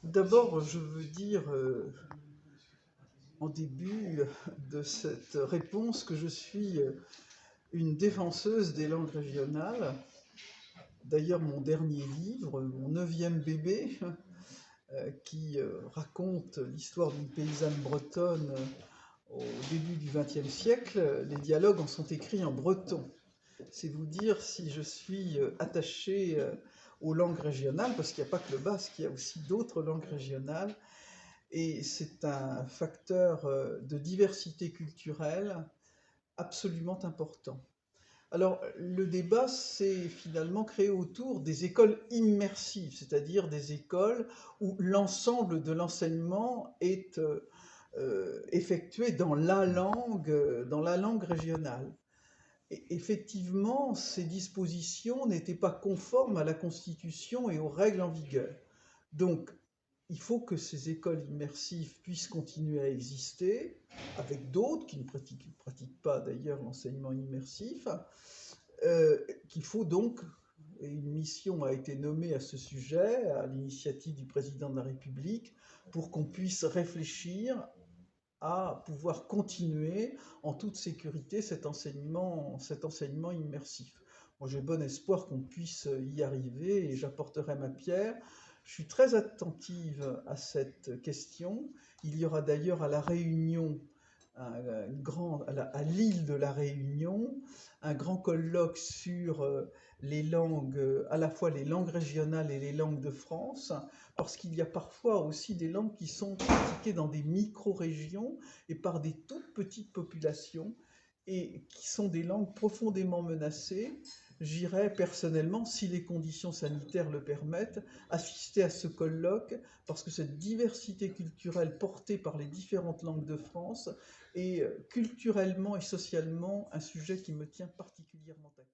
D'abord, je veux dire en début de cette réponse que je suis une défenseuse des langues régionales. D'ailleurs, mon dernier livre, mon neuvième bébé, qui raconte l'histoire d'une paysanne bretonne au début du XXe siècle, les dialogues en sont écrits en breton. C'est vous dire si je suis attachée aux langues régionales, parce qu'il n'y a pas que le basque, il y a aussi d'autres langues régionales. Et c'est un facteur de diversité culturelle absolument important. Alors, le débat s'est finalement créé autour des écoles immersives, c'est-à-dire des écoles où l'ensemble de l'enseignement est effectué dans la langue régionale. Et effectivement, ces dispositions n'étaient pas conformes à la Constitution et aux règles en vigueur. Donc, il faut que ces écoles immersives puissent continuer à exister, avec d'autres qui ne pratiquent pas d'ailleurs l'enseignement immersif, qu'il faut donc, et une mission a été nommée à ce sujet, à l'initiative du président de la République, pour qu'on puisse réfléchir à pouvoir continuer en toute sécurité cet enseignement immersif. Moi, j'ai bon espoir qu'on puisse y arriver et j'apporterai ma pierre. Je suis très attentive à cette question. Il y aura d'ailleurs à La Réunion, à l'île de La Réunion, un grand colloque sur les langues, à la fois les langues régionales et les langues de France, parce qu'il y a parfois aussi des langues qui sont pratiquées dans des micro-régions et par des toutes petites populations et qui sont des langues profondément menacées. J'irai personnellement, si les conditions sanitaires le permettent, assister à ce colloque parce que cette diversité culturelle portée par les différentes langues de France est culturellement et socialement un sujet qui me tient particulièrement à cœur.